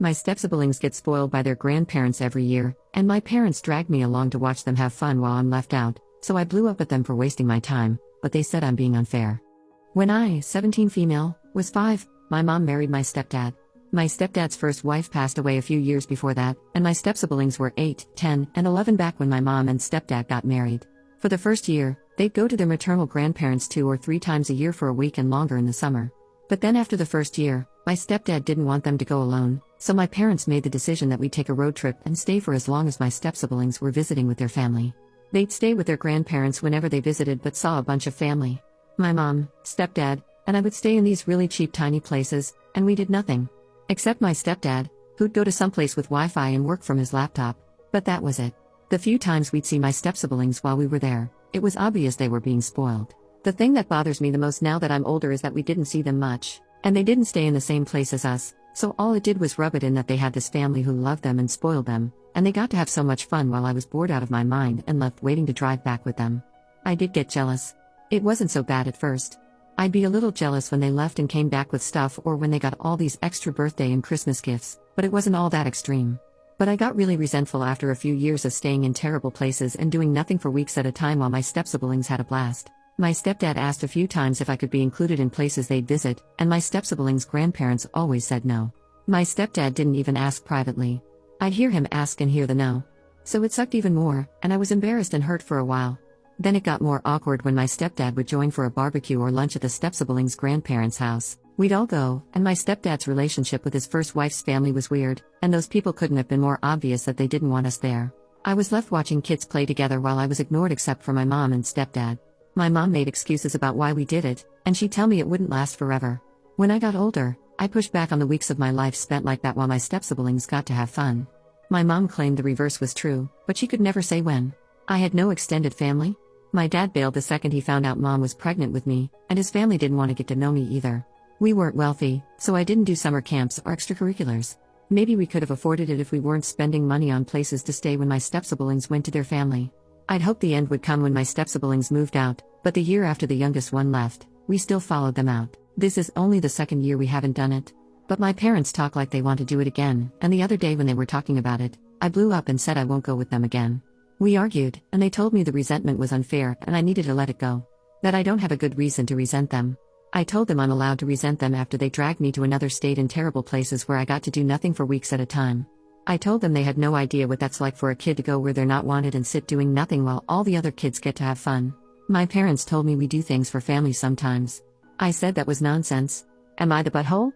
My step-siblings get spoiled by their grandparents every year, and my parents drag me along to watch them have fun while I'm left out, so I blew up at them for wasting my time, but they said I'm being unfair. When I, 17 female, was 5, my mom married my stepdad. My stepdad's first wife passed away a few years before that, and my step-siblings were 8, 10, and 11 back when my mom and stepdad got married. For the first year, they'd go to their maternal grandparents 2 or 3 times a year for a week and longer in the summer. But then after the first year, my stepdad didn't want them to go alone, so my parents made the decision that we'd take a road trip and stay for as long as my step-siblings were visiting with their family. They'd stay with their grandparents whenever they visited but saw a bunch of family. My mom, stepdad, and I would stay in these really cheap tiny places, and we did nothing. Except my stepdad, who'd go to someplace with Wi-Fi and work from his laptop. But that was it. The few times we'd see my step-siblings while we were there, it was obvious they were being spoiled. The thing that bothers me the most now that I'm older is that we didn't see them much, and they didn't stay in the same place as us, so all it did was rub it in that they had this family who loved them and spoiled them, and they got to have so much fun while I was bored out of my mind and left waiting to drive back with them. I did get jealous. It wasn't so bad at first. I'd be a little jealous when they left and came back with stuff or when they got all these extra birthday and Christmas gifts, but it wasn't all that extreme. But I got really resentful after a few years of staying in terrible places and doing nothing for weeks at a time while my step-siblings had a blast. My stepdad asked a few times if I could be included in places they'd visit, and my step-siblings' grandparents always said no. My stepdad didn't even ask privately. I'd hear him ask and hear the no. So it sucked even more, and I was embarrassed and hurt for a while. Then it got more awkward when my stepdad would join for a barbecue or lunch at the step-siblings' grandparents' house. We'd all go, and my stepdad's relationship with his first wife's family was weird, and those people couldn't have been more obvious that they didn't want us there. I was left watching kids play together while I was ignored except for my mom and stepdad. My mom made excuses about why we did it, and she'd tell me it wouldn't last forever. When I got older, I pushed back on the weeks of my life spent like that while my step-siblings got to have fun. My mom claimed the reverse was true, but she could never say when. I had no extended family. My dad bailed the second he found out mom was pregnant with me, and his family didn't want to get to know me either. We weren't wealthy, so I didn't do summer camps or extracurriculars. Maybe we could have afforded it if we weren't spending money on places to stay when my step-siblings went to their family. I'd hoped the end would come when my step-siblings moved out, but the year after the youngest one left, we still followed them out. This is only the second year we haven't done it. But my parents talk like they want to do it again, and the other day when they were talking about it, I blew up and said I won't go with them again. We argued, and they told me the resentment was unfair and I needed to let it go. That I don't have a good reason to resent them. I told them I'm allowed to resent them after they dragged me to another state in terrible places where I got to do nothing for weeks at a time. I told them they had no idea what that's like for a kid to go where they're not wanted and sit doing nothing while all the other kids get to have fun. My parents told me we do things for family sometimes. I said that was nonsense. Am I the butthole?